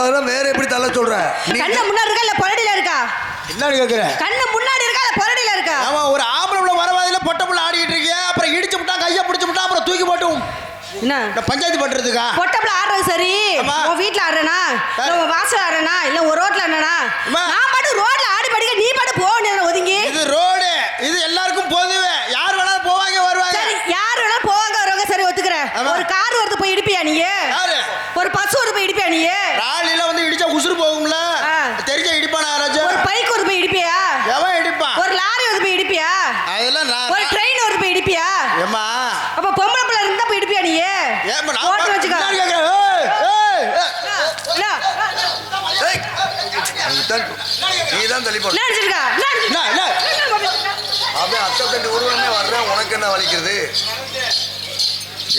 அதெல்லாம் வேற எப்படி தள்ள சொல்ற? கண்ணு முன்னாடி இருக்கா இல்ல பொரடியில இருக்கா? என்னன்னு கேக்குற? கண்ணு முன்னாடி இருக்கா இல்ல பொரடியில இருக்கா? ஆமா, ஒரு ஆம்பளை புள்ள வரவாதில பொட்ட புள்ள ஆடிட்டு இருக்கியா, அப்புறம் இடிச்சு விட்டா கையை பிடிச்சு விட்டா அப்புறம் தூக்கி போட்டும் என்ன பஞ்சாயத்து பண்றதுக்கா? பொட்டப்புல ஆடுறது சரி, உன் வீட்டுல ஆடுறனா இல்ல உன் வாசல் ஆடுறனா இல்ல ஒரு ரோட்ல என்னனா? நான் பாட்டு ரோட்ல ஆடி படிக்க நீ பாட்டு போக ஒதுங்கி. இது ரோடு, இது எல்லாருக்கும் பொதுவே, யார் வேணாலும் போவாங்க வருவாங்க. சரி, யார் வேணாலும் போவாங்க வருவாங்க, சரி ஒத்துக்கிறேன். ஒரு கார் வருது போய் இடிப்பியா நீ? ஒரு பஸ் வருது போய் இடிப்பியா நீ? ராலில வந்து இடிச்சா உசுறு போகும்ல, தெரிஞ்ச இடிப்பானா யாராச்சும்? ஒரு பைக் வருது போய் இடிப்பியா? எவன் இடிப்பான்? ஒரு லாரி வருது போய் இடிப்பியா? அதெல்லாம் ஒரு ட்ரெயின் வருது போய் இடிப்பியா? ஏமா அப்ப பொம்பளை பிள்ளை இருந்தா போய் இடிப்பியா நீ? ஏமா நான் போட்டு வச்சுக்க. நீதான் தள்ளி போடு. நினைச்சிருக்கா அப்படியே அத்தப்பட்டு உருவமே வர்றேன், உனக்கு என்ன வலிக்கிறது?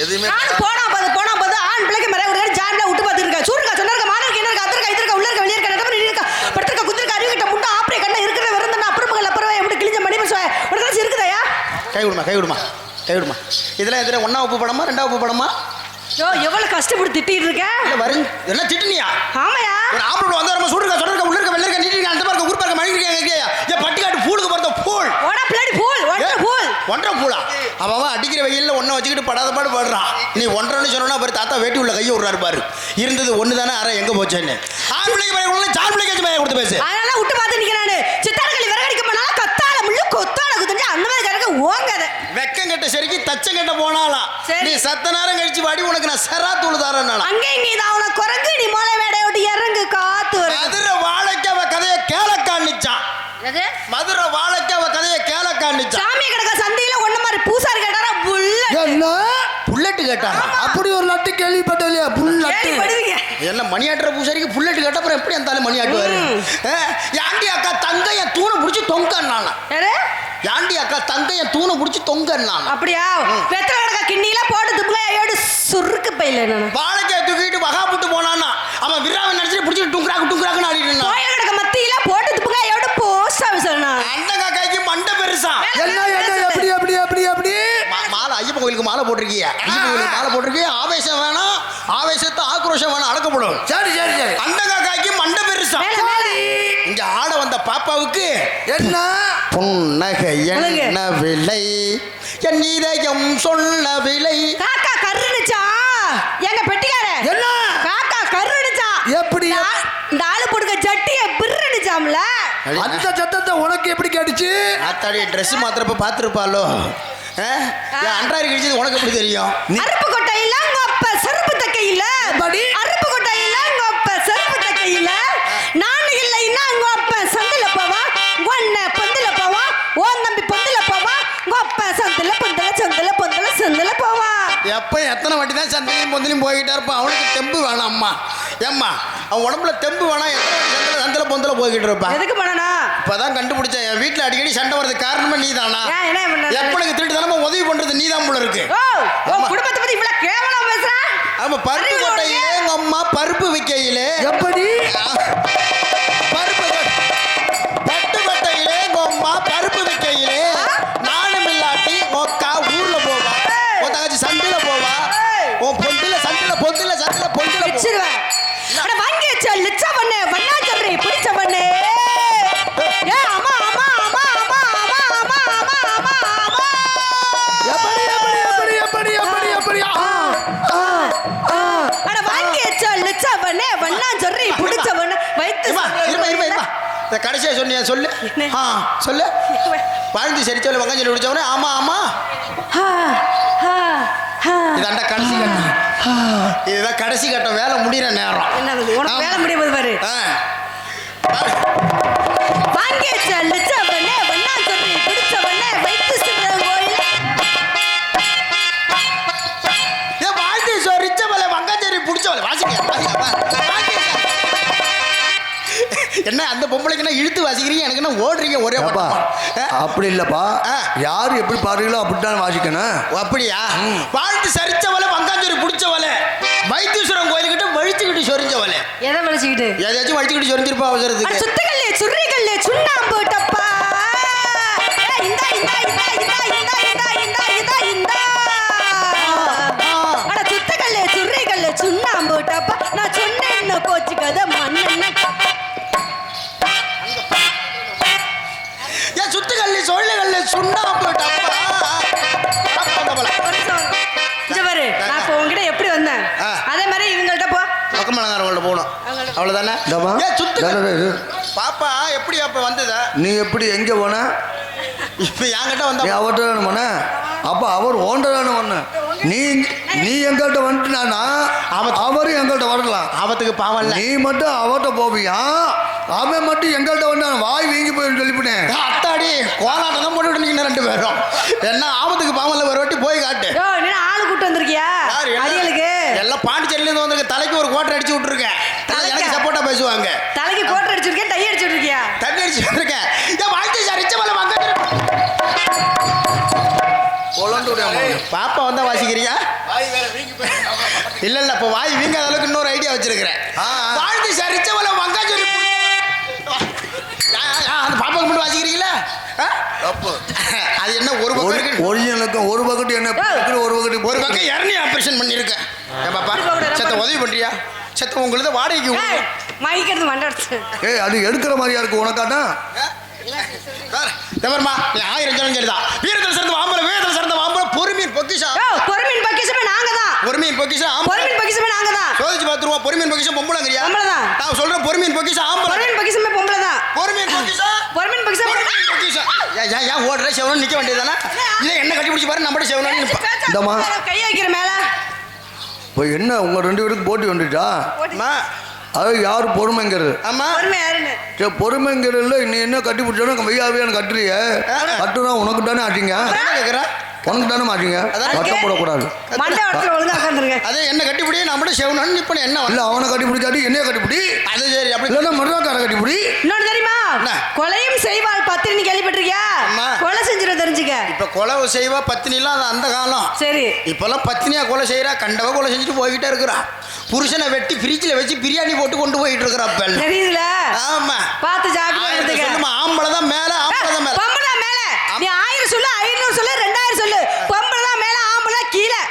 எதுவுமே போனா போது ஆண் பிள்ளைக்கு மறை ஒரு ஜான்ல விட்டு பார்த்துருக்கா. சூருக்கா சொன்னாருக்க மாணவருக்கு என்ன இருக்கா, அதற்கா இதற்கா உள்ள இருக்க வெளியே இருக்க நடப்பு இருக்கா படுத்துருக்க குந்திருக்க அறிவிக்கிட்ட முட்டை ஆப்பரே கண்ணா இருக்கிற விருந்தனா அப்புறமகள் அப்புறமே எப்படி கிழிஞ்ச மணி பேசுவ ஒரு கலசி இருக்குதாயா? கை விடுமா இதெல்லாம் எதிர ஒன்னா உப்பு படமா ரெண்டா உப்பு படமா? யோ எவ்வளவு கஷ்டப்பட்டு திட்டிட்டு இருக்க. இல்ல வரும் என்ன திட்டுனியா? ஆமாயா, ஒரு ஆம்பளை வந்து நம்ம சொல்றா உள்ள இருக்க வெளிய இருக்க நீட்டிங்க அந்த பாருங்க ஊர் பாருங்க மணி இருக்கேயா? ஏ பட்டிக்காட்டு பூலுக்கு போறத பூல் ஓடா பிளடி பூல் ஒன்றரை பூலா? அவன் அடிக்கிற வெயில்ல ஒன்ன வச்சுக்கிட்டு படாத பாடு படுறான். நீ ஒன்றரைன்னு சொன்னா பாரு, தாத்தா வேட்டி உள்ள கையை விடுறாரு பாரு. இருந்தது ஒண்ணு தானே, அரை எங்க போச்சேன்னு ஆம்பளைக்கு பையன் உள்ள சார் பிள்ளைக்கு பையன் கொடுத்து பேசு. அதனால விட்டு பார்த்து நிக்கிறானு. சித்தார்களி விறகடிக்க போனாலும் கத்தால முள்ளு கொத்தால குதிஞ்சு அந்த மாதிரி கறக்க ஓங்காத. வெக்கம் கட்ட சரிக்கு தச்சம் கட்ட போனாலாம் நீ சத்த நேரம் கழிச்சு வாடி, உனக்கு நான் செரா தூள் தரேன். அங்க இங்க இதான் உனக்கு குரங்கு, நீ மோளை வேடைய விட்டு இறங்கு காத்து வரும். மதுரை வாழைக்கு அவ கதையை கேளக்காண்டிச்சான். மதுரை வாழைக்கு அவ கதையை கேளக்காண்டிச்சான். சாமி கிடக்க சந்தையில ஒண்ணு மாதிரி பூசாரி கேட்டாரா புல்லட் கேட்டாரா? அப்படி ஒரு லட்டு கேள்விப்பட்டலையா? புல்லட் என்ன மணியாட்டுற பூசாரிக்கு புல்லட் கேட்ட அப்புறம் எப்படி அந்த மணி ஆட்டுவாரு? யாண்டி அக்கா தங்கைய தூணை பிடிச்சி தொங்கன்னானா? யாண்டி அக்கா தங்கைய தூணை பிடிச்சி தொங்கன்னானா? அப்படியா? வெத்தலை கிடக்க கிண்ணில போட்டு துப்புகையோடு சுருக்கு பையில வாழைக்காய் தூக்கிட்டு வகா புட்டு போனானா அவன் விராவை நினைச்சு பிடிச்சிட்டு டுங்குறாக்குன்னு ஆடிட்டு இருந்தான். கோயில் கிடக்க மத்தியில போட்டு துப்புகையோடு போஸ்ட் ஆஃபீஸ் அந்த காக்காய்க்கு மண்டை பெருசா. என்ன எப்படி மாலை ஐயப்ப கோயிலுக்கு மாலை போட்டிருக்கிய, ஐயப்ப கோயிலுக்கு மாலை போட்டிருக்கிய. ஆவேசம் வேணாம், ஆவேசத்தை ஆக்ரோஷம் வேணாம், அடக்கப்படும். சரி அந்த காக்காய்க்கு மண்டை பெருசா. இங்க ஆட வந்த பாப்பாவுக்கு என்ன புன்னகை என்ன விலை, என் இதயம் சொன்ன விலை. காக்கா கருணுச்சா எங்க பெட்டிக்கார என்ன காக்கா கருணுச்சா? எப்படி இந்த ஆளு போடுக்க ஜட்டிய பிர்னுச்சாம்ல. அந்த சத்தத்தை உனக்கு எப்படி கேட்டுச்சு? ஆத்தாடி ட்ரெஸ் மாத்திரப்ப பாத்துருப்பாளோ? அன்றாரி கிழிச்சது உனக்கு எப்படி தெரியும்? அருப்பு கொட்டையில ngoppa செருப்பு தக்கையில அருப்பு கொட்டையில ngoppa செருப்பு தக்கையில நான் இல்லைன்னா ngoppa சந்தில போவா, ஒண்ணே பந்தில போவா, ஓன் தம்பி பந்தில போவா, ngoppa சந்தில சந்தில போவா. எப்ப எத்தனை வாட்டி தான் சந்தையும் பொந்திலையும் போய்கிட்டா இருப்பான். அவனுக்கு தெம்பு வேணாம். அம்மா ஏம்மா அவன் உடம்புல தெம்பு வேணாம். எத்தனை சந்தில பொந்தில போய்கிட்டு இருப்பான். எதுக்கு பண்ணனா? இப்பதான் கண்டுபிடிச்சேன். என் வீட்டுல அடிக்கடி சண்டை வர்றதுக்கு காரணமே நீ தானா? எப்பனுக்கு திருட்டு தானே உதவி பண்றது நீ தான் போல இருக்கு. குடும்பத்தை பத்தி இவ்வளவு கேவலமா பேசுற? ஆமா, பருப்பு கொட்டையிலே உங்க அம்மா பருப்பு விக்கையிலே எப்படி பருப்பு பட்டு கொட்டையிலே உங்க அம்மா பருப்பு விக்கையிலே நானும் இல்லாட்டி உக்கா ஊர்ல போவா, உன் தங்கச்சி சந்தையில போவா, உன் பொந்தில சந்தையில பொந்தில சந்தையில பொந்தில வச்சிருவேன். அட வாங்கி வச்ச லிச்ச பண்ணே வண்ணா சொல்றே பிடிச்ச பண்ணே. ஏ அம்மா அம்மா அம்மா அம்மா அம்மா அம்மா அம்மா அம்மா அம்மா எப்படி அட வாங்கி வச்ச லிச்ச பண்ணே வண்ணா சொல்றே பிடிச்ச பண்ணே வைத்து இருமா கடைசியா சொன்னியா சொல்லு. சொல்லு. வாழ்ந்து சரி சொல்லு. வங்காயம் சொல்லி பிடிச்சவனே ஆமா ஆமா இதாண்டா கடைசி கட்டம். இதுதான் கடைசி கட்டம். வேலை முடிகிற நேரம். உனக்கு வேலை முடிய போது பாரு. வாங்கி வச்ச லிச்ச பண்ணே வண்ணா சொல்றே பிடிச்ச பண்ணே வைத்து சொல்ற கோயில். ஏ வாழ்ந்து சொரிச்ச பல வங்காயம் பிடிச்சவளே வாசிக்க. என்ன அந்த பொம்பளைக்கு என்ன இழுத்து வாசிக்கிறீங்க, எனக்கு என்ன ஓடுறீங்க ஒரே பட்டமா? அப்படி இல்லப்பா, யாரு எப்படி பாருங்களோ அப்படித்தான் வாசிக்கணும். அப்படியா? வாழ்த்து சரிச்சவளை வங்காஞ்சோரி பிடிச்சவளை வைத்தீஸ்வரன் கோயிலுக்கிட்ட வழிச்சுக்கிட்டு சொரிஞ்சவளை. எதை வழிச்சுக்கிட்டு? எதாச்சும் வழிச்சுக்கிட்டு சொரிஞ்சிருப்பா அவசரத்துக்கு. சுத்துக்கல்லே சுர்ரிகல்லே சுண்ணாம்பு டப்பா. இந்தா இந்தா இந்தா இந்தா இந்தா இந்தா இந்தா இந்தா இந்தா. அட சுத்துக்கல்லே சுர்ரிகல்லே சுண்ணாம்பு டப்பா. நான் சொன்னேன்னு கோச்சுக்கத அவ்வளவுதானே இந்தாம்மா. ஏ சுத்து இந்தாடா இரு. பாப்பா எப்படி அப்ப வந்ததா நீ எப்படி எங்க போன இப்ப என்கிட்ட வந்தா நீ அவர்கிட்ட தானே போன அப்ப அவர் ஓண்ட தானே பண்ண நீ நீ எங்கள்கிட்ட வந்துட்டானா அவரும் எங்கள்கிட்ட வரலாம் ஆபத்துக்கு பாவம் இல்ல நீ மட்டும் அவர்கிட்ட போவியா அவன் மட்டும் எங்கள்கிட்ட வந்தான் வாய் வீங்கி போய் சொல்லிவிட்டேன் அத்தாடி கோலாட்டம் தான் போட்டு நிக்கணும் 2 பேரும் என்ன ஆபத்துக்கு பாவம் இல்ல ஒரு வாட்டி போய் காட்டு யோ நீ ஆளு கூட்டு வந்திருக்கியா யாரு? அடிகளுக்கு எல்லாம் பாண்டிச்சேரியில இருந்து வந்திருக்க தலைக்கு ஒரு கோட்டை அடிச்சு விட்டுருக்கேன் எனக்கு சப்போர்ட்டா பேசுவாங்க தலைக்கு கோட்டை அடிச்சிருக்கேன் டை அடிச்சிருக்கியா தண்ணி அடிச்சு விட்டுருக்கேன் என் வாழ்க்கை சரிச்ச மேல வாங்க பாப்பா வந்தா வாசிக்கிறியா இல்ல இல்ல இப்ப வாய் வீங்காத அளவுக்கு இன்னொரு ஐடியா வச்சிருக்கிறேன் வாழ்க்கை சரிச்ச மேல வங்கா சொல்லி அந்த பாப்பாக்கு மட்டும் வாசிக்கிறீங்களா அது என்ன ஒரு பக்கம் இருக்கு ஒரிஜினலுக்கும் ஒரு பக்கத்து என்ன ஒரு பக்கத்து ஒரு பக்கம் இறனி ஆபரேஷன் பண்ணிருக்கேன் பாப்பா சத்த உதவி பண்றியா சத்த உங்களுக்கு வாடகைக்கு மைக்கிறது மண்டடிச்சு ஏய் அது எடுக்கிற மாதிரியா இருக்கு உனக்காட்டா தேவர்மா நீ 1000 ஜனம் சரிதான் வீரத்தில் சிறந்த மாம்பழம் வேதத்தில் சிறந்த மாம்பழம் பொறுமையின் பொக்கிஷம் பொறுமையின் பொக்கிஷமே நாங்க தான் பொறுமையின் பொக்கிஷம் பொறுமையின் பொக்கிஷமே நாங்க தான் சோதிச்சு பார்த்துருவோம் பொறுமையின் பொக்கிஷம் பொம்பளைங்கறியா பொம்பளை தான் நான் சொல்றேன் பொறுமையின் பொக்கிஷம் ஆம்பளை பொறுமையின் பொக்கிஷமே பொம்பளை தான் பொறுமையின் பொக்கிஷம் பொறுமையின் பொக்கிஷம் பொக்கிஷம் ஏன் ஓடுற செவனன் நிக்க வேண்டியதானே இல்லை என்ன கட்டி பிடிச்சி பாரு நம்மட செவனன் இந்தம்மா கையை வைக்கிற மேல இப்போ என்ன உங்க 2 பேருக்கு போட்டி வந்துட்டா அம்மா அது யார் பொறுமைங்கிறது அம்மா பொறுமை யாருன்னு சரி பொறுமைங்கிறதுல நீ என்ன கட்டி பிடிச்சாலும் வெய்யாவையான்னு கட்டுறிய கட்டுனா உனக்கு தானே ஆட்டிங்க என்ன கேக்குற உனக்கு தானே மாட்டீங்க கட்டம் போடக்கூடாது மண்டை இடத்துல ஒழுங்கா உட்காந்துருங்க அதே என்ன கட்டி பிடி நம்மட செவனன் இப்ப என்ன இல்ல அவனை கட்டி பிடிச்சாட்டி என்னைய கட்டி பிடி அது சரி அப்படி இல்லைன்னா மருதாக்கார கட்டி பிடி இன்னொன்னு தெரியுமா என்ன? கொலையும் செய்வாள் பத்தினி கேள்விப்பட்டிருக்கியா அம்மா. கொலை செஞ்சிடும் தெரிஞ்சுக்க இப்ப கொலை செய்வா பத்தினிலாம் அது அந்த காலம் சரி இப்பெல்லாம் பத்தினியா கொலை செய்யறா கண்டவ கொலை செஞ்சுட்டு போய்கிட்டே இருக்கிறா புருஷனை வெட்டி ஃப்ரிட்ஜில் வச்சு பிரியாணி போட்டு கொண்டு போயிட்டு இருக்கிறா அப்ப தெரியுதுல ஆமா பார்த்து ஜாக்கிரதை சொல்லுமா ஆம்பளை தான் மேல ஆம்பளை தான் மேல பொம்பளை தான் மேல நீ 1000 சொல்லு 500 சொல்லு 2000 சொல்லு பொம்பளை தான் மேல ஆம்பளை கீழே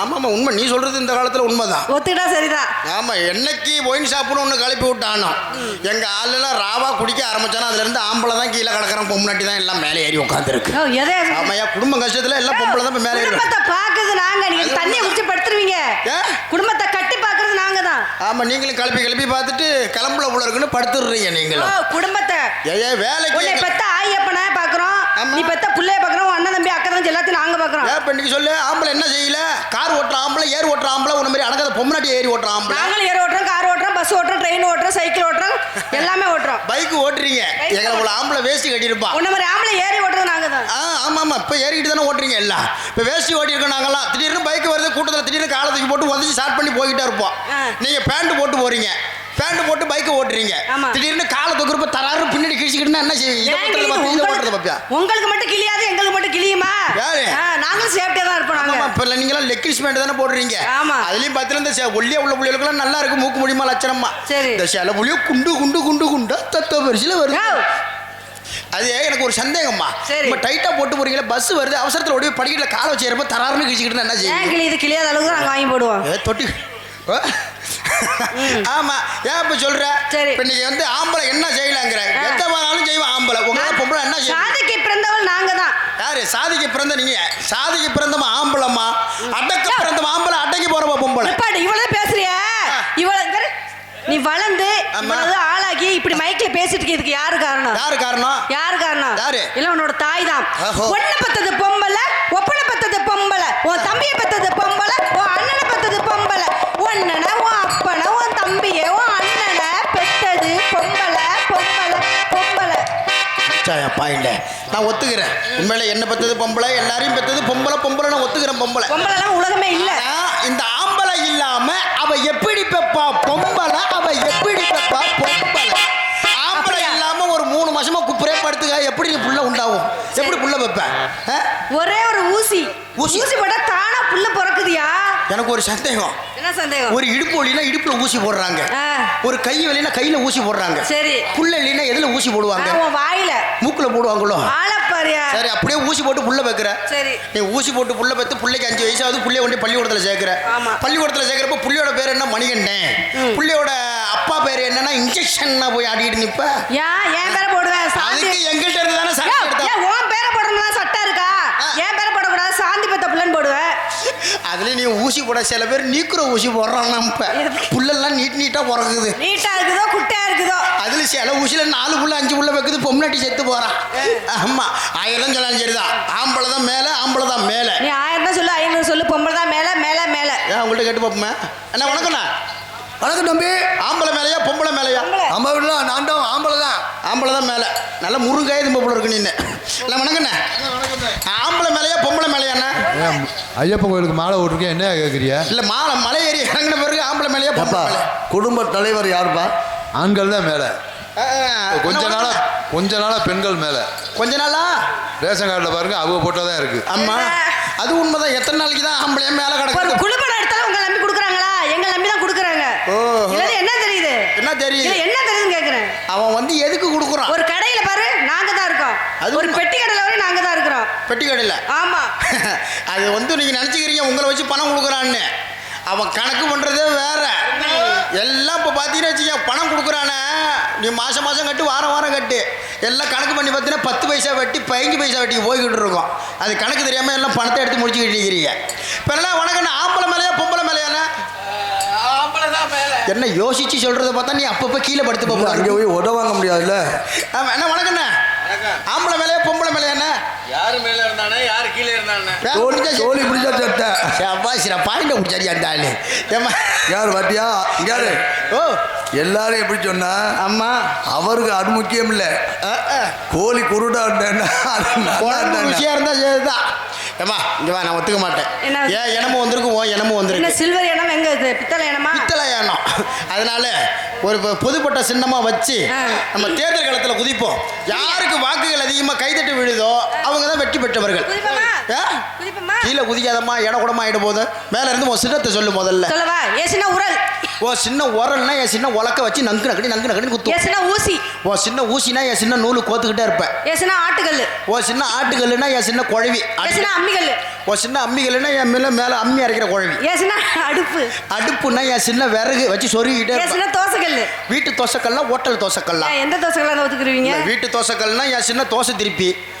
ஆமாம்மா உண்மை நீ சொல்றது இந்த காலத்துல உண்மைதான் ஒத்துக்கிட்டா சரிதான் ஆமா என்னைக்கு ஒயின் ஷாப்புன்னு ஒன்று கிளப்பி விட்டானோ எங்க ஆளுலாம் ராவா குடிக்க ஆரம்பிச்சானோ அதுல இருந்து ஆம்பளை தான் கீழே கிடக்குறான் பொம்னாட்டி தான் எல்லாம் மேலே ஏறி உட்காந்துருக்கு ஓ, எதை ஆமாய்யா குடும்ப கஷ்டத்துல எல்லாம் பொம்பளை தான் இப்ப மேலே ஏறி குடும்பத்தை பாக்குறது நாங்க நீங்க அது தண்ணியை குடிச்சு படுத்துருவீங்க ஏன்? குடும்பத்தை கட்டி பாக்குறது நாங்க தான் ஆமா நீங்களும் கிளப்பி பார்த்துட்டு கிளம்புல உள்ள இருக்குன்னு படுத்துடுறீங்க ஓ நீங்களும் குடும்பத்தை ஏ வேலைக்கு உன்னை பெத்த ஆயப்பனை பாக்குறோம் ஆமா. நீ பெத்த புள்ளைய பாக்குறோம் உன் அண்ணன் தம்பி அக்கா தம்பி எல்லாத்தையும் நாங்க பாக்குறோம் ஏன் இப்ப இன்னைக்கு சொல்லு ஆம்பளை என்ன செய்யல கார் ஓட்டுற ஆம்பளை ஏர் ஓட்டுற ஆம்பளை உன்ன மாதிரி அடங்காத பொம்னாட்டி ஏறி ஓட்டுற ஆம்பளை நாங்களும் ஏர் ஓட்டுறோம் கார் ஓட்டுறோம் பஸ் ஓட்டுறோம் ட்ரெயின் ஓட்டுறோம் சைக்கிள் ஓட்டுறோம் எல்லாமே ஓட்டுறோம் பைக் ஓட்டுறீங்க Bike எங்களை உள்ள ஆம்பளை வேஷ்டி கட்டியிருப்பான் உன்ன மாதிரி ஆம்பளை ஏறி ஓட்டுறது நாங்க தான் ஆமா ஆமா இப்போ ஏறிக்கிட்டு தானே ஓட்டுறீங்க எல்லாம் இப்போ வேஷ்டி ஓட்டியிருக்கோம் நாங்கெல்லாம் திடீர்னு பைக் வருது கூட்டத்தில் திடீர்னு காலை தூக்கி போட்டு வந்துச்சு ஸ்டார்ட் பண்ணி போய்கிட்டே இருப்போம் நீங்க பேண்ட் போட்டு போறீங்க பேண்ட் போட்டு பைக்கை ஓட்டுறீங்க ஆமா. திடீர்னு காலை தூக்குறப்ப தராரு பின்னாடி கிழிச்சிக்கிட்டுனா என்ன செய்வீங்க இதை ஓட்டுறது பாப்பியா, இதை ஓட்டுறது பாப்பியா உங்களுக்கு மட்டும் கிளியாது எங்களுக்கு மட்டும் கிளியுமா யாரு? நாங்களும் சேஃப்டியா தான் இருப்போம் நாங்க ஆமா இப்போ நீங்களாம் லெக்கிஸ் பேண்ட் தானே போடுறீங்க ஆமா. அதுலயும் பார்த்தீங்கன்னா இந்த ஒல்லியா உள்ள புள்ளிகளுக்குலாம் நல்லா இருக்கு மூக்கு முடியுமா லட்சணமா சரி. இந்த சில புள்ளியும் குண்டு குண்டு குண்டு குண்டா தத்த பரிசில வருது யோ, அது எனக்கு ஒரு சந்தேகம்மா சரி. நம்ம டைட்டா போட்டு போறீங்களா பஸ் வருது அவசரத்துல ஓடி படிக்கல காலை வச்சு ஏறப்ப தராருன்னு கிழிச்சிக்கிட்டு என்ன ஏன் செய்யுங்க கிளி இது கிளியாத அளவுக்கு நாங்க வாங்கி போடுவோம் ஏ தொட்டி ஓ. ஆமா ஏன் இப்ப சொல்ற சரி. இப்ப நீங்க வந்து ஆம்பளை என்ன செய்யலாங்கிற எந்த வாங்கினாலும் செய்வோம் ஆம்பளை உங்க பொம்பளை என்ன செய்யும் சாதிக்கு பிறந்தவள் நாங்க தான் யாரு சாதிக்கு பிறந்த நீங்க சாதிக்கு பிறந்தமா ஆம்பளம்மா அடக்க பிறந்த ஆம்பளை அடக்கி போறப்ப பொம்பளை நிப்பாடு இவ்வளவு பேசுறிய இவ்வளவு நீ வளர்ந்து ஆமா. இவ்வளவு ஆளாகி இப்படி மைக்ல பேசிட்டு இருக்கிறதுக்கு யாரு காரணம் யாரு காரணம் யாரு காரணம் யாரு? இல்ல உன்னோட தாய் தான் ஓஹோ. ஒண்ணு பத்தது பொம்பளை ஒப்பனை பத்தது பொம்பளை உன் தம்பியை பத்தது பொம்பளை உன் அண்ணனை பத்தது பொம்பளை ஒன்னனை உன் அப்பனை உன் தம்பியை உன் அண்ணனை பெத்தது பொம்பளை பொம்பளை பொம்பளை பாயிண்ட நான் ஒத்துக்கிறேன் உண்மையில என்ன பெத்தது பொம்பளை எல்லாரையும் பெத்தது பொம்பளை பொம்பளை நான் ஒத்துக்கிறேன் பொம்பளை பொம்பளைலாம் உலகமே இல்ல ஆனா, இந்த ஆம்பளை இல்லாம அவ எப்படி பெப்பா பொம்பளை அவ எப்படி பெப்பா பொம்பளை ஆம்பளை இல்லாம ஒரு 3 மாசமா குப்புரே படுத்துக்க எப்படி நீ புள்ள உண்டாகும் எப்படி புள்ள வைப்ப ஒரே ஒரு ஊசி ஊசி? ஊசி போட்டா தானா புள்ள பிறக்குதியா எனக்கு ஒரு சந்தேகம் என்ன சந்தேகம் ஒரு இடுப்பு வலினா இடுப்புல ஊசி போடுறாங்க ஆ, ஒரு கை வலினா கையில ஊசி போடுறாங்க சரி புள்ள இல்லைன்னா எதுல ஊசி போடுவாங்க உன் வாயில மூக்குல போடுவாங்களோ ஆளப்பாரியா சரி அப்படியே ஊசி போட்டு புள்ள வைக்கிற சரி நீ ஊசி போட்டு புள்ள பெத்து புள்ளைக்கு 5 வயசாவது புள்ளைய கொண்டு பள்ளிக்கூடத்துல சேர்க்கிற ஆமா. பள்ளிக்கூடத்துல சேர்க்கிறப்ப புள்ளையோட பேர் என்ன மணிகண்டன் புள்ளையோட அப்பா பேர் என்னன்னா இன்ஜெக்ஷன் போய் ஆடிட்டு நிப்ப ஏன் பேரை போடுவேன் சாந்தி அதுக்கு எங்கிட்ட இருந்து தானே சட்டை ஏன், எடுத்தா ஏன் உன் பேரை போடணும்னா சட்டம் இருக்கா ஆ. ஏன் பேரை போடக்கூடாது சாந்தி பெத்த பிள்ளைன்னு போடுவேன் அதுல நீ நீ ஊசி போட சில பேர் நீக்குற ஊசி போடுறான் நம்ம புல்லெல்லாம் நீட்டா பிறக்குது. நீட்டா இருக்குதோ குட்டையா இருக்குதோ அதுல சில ஊசியில 4 புள்ள 5 புள்ள வைக்குது, பொம்னாட்டி செத்து போறான். ஆமா 1000 சொல்லலாம் சரிதான். ஆம்பளை தான் மேல, ஆம்பளை தான் மேல. நீ 1000 தான் சொல்லு, 500 சொல்லு, பொம்பளை தான் மேல மேல மேல. ஏன் உங்கள்கிட்ட கேட்டு பார்ப்போமே. அண்ணா வணக்கம்ண்ணா. வணக்கம் தம்பி. ஆம்பளை மேலையா பொம்பளை மேலையா? அம்மா வீட்டுல நான் தான் ஆம்பளை தான். ஆம்பளை தான் மேல. நல்ல முருங்காய் தும்ப போல இருக்கு நின்று. இல்லை வணக்கண்ணா. ஆம்பளை மேலையா பொம்பளை மேலையாண்ணா? ஐயப்பன் கோயிலுக்கு மாலை ஓட்டிருக்கேன், என்ன கேட்குறியா? இல்லை மாலை மலை ஏறி இறங்கின பிறகு ஆம்பளை மேலையா பொம்பளை மேலையா? குடும்ப தலைவர் யாருப்பா? ஆண்கள் தான் மேலே, கொஞ்ச நாளா பெண்கள் மேலே. கொஞ்ச நாளா ரேஷன் கார்டில் பாருங்க, அவங்க போட்டோ தான் இருக்கு. ஆமா அது உண்மைதான். எத்தனை நாளைக்கு தான் ஆம்பளை மேலே ஒரு கிடக்கு? குடும்பம் எடுத்தாலும் உங்களை நம்பி கொடுக்குறாங்களா? எங்களை நம்பி தான் கொடுக்குறாங்க. இதுல என்ன தெரியுது? என்ன தெரியுது? இதுல என்ன தெரியுதுன்னு கேக்குறேன். அவன் வந்து எதுக்கு கொடுக்குறான்? ஒரு கடையில பாரு, நாங்க தான் இருக்கோம். ஒரு பெட்டி கடையில வரை நாங்க தான் இருக்கிறோம். பெட்டி கடையில். ஆமா. அது வந்து நீங்க நினைச்சுக்கிறீங்க உங்களை வச்சு பணம் கொடுக்குறான்னு. அவன் கணக்கு பண்றதே வேற. எல்லாம் இப்போ பார்த்தீங்கன்னு வச்சுக்க, பணம் கொடுக்குறானே நீ மாசம் மாசம் கட்டு, வாரம் வாரம் கட்டு, எல்லாம் கணக்கு பண்ணி பார்த்தீங்கன்னா 10 பைசா வட்டி 15 பைசா வட்டிக்கு போய்கிட்டு இருக்கோம். அது கணக்கு தெரியாம எல்லாம் பணத்தை எடுத்து முடிச்சுக்கிட்டு இருக்கிறீங்க. இப்போ என்ன உனக்கு ஆம்பளை மேலையா பொம்பளை மேலையாண்ணா? என்ன யோசிச்சு சொல்றத பார்த்தா நீ அப்பப்போ கீழே படுத்து போக அங்கே போய் உத வாங்க முடியாதுல்ல. என்ன வணக்கண்ணா. ஆம்பளை மேலையா பொம்பளை மேலையாண்ணா? யாரு மேல இருந்தானே யாரு கீழே இருந்தானே? தோழி பிடிச்சா சட்டை பாயிண்ட முடிச்சாரியா இருந்தாலே. யார் வாட்டியா யாரு? ஓ எல்லாரும் எப்படி சொன்னா? அம்மா அவருக்கு அது முக்கியம் இல்லை, கோழி குருடா இருந்தா ருசியா இருந்தா சரிதான். ஏமா இங்க வா, நான் ஒத்துக்க மாட்டேன். ஏன் இனமும் வந்திருக்கு, ஓ இனமும் வந்திருக்கு. சில்வர் இனம் எங்க இது? பித்தளை இனமா? பித்தளை இனம். அதனால ஒரு பொதுப்பட்ட சின்னமா வச்சு நம்ம தேர்தல் களத்தில் குதிப்போம். யாருக்கு வாக்குகள் அதிகமாக கைதட்டு விழுதோ அவங்க தான் வெற்றி பெற்றவர்கள். கீழே குதிக்காதம்மா, இடம் கூடமா ஆயிட போது. மேல இருந்து உன் சின்னத்தை சொல்லு முதல்ல. சொல்லவா? ஏசினா உரல். ஓ சின்ன உரல்னா என் சின்ன உலக்க வச்சு நங்கு நக்கடி குத்து. ஏசினா ஊசி. ஓ சின்ன ஊசினா என் சின்ன நூலு கோத்துக்கிட்டே இருப்பேன். ஏசினா ஆட்டுக்கல்லு. ஓ சின்ன ஆட்டுக்கல்லுனா என் சின்ன குழவி. ஏசினா அம்மிக்கல்லு. ஓ சின்ன அம்மிக்கல்லுனா என் மேல அம்மி அரைக்கிற குழவி. ஏசினா அடுப்பு. அடுப்புனா என் சின்ன விறகு வச்சு சொருகிட்டே. ஏசினா தோசைக்கல்லு. வீட்டு தோசைக்கல்லாம் ஹோட்டல் தோசைக்கல்லாம். எந்த தோசைக்கல்லாம் ஒத்துக்குருவீங்க? வீட்டு தோசைக்கல்னா என் சின்ன தோசை திருப்பி.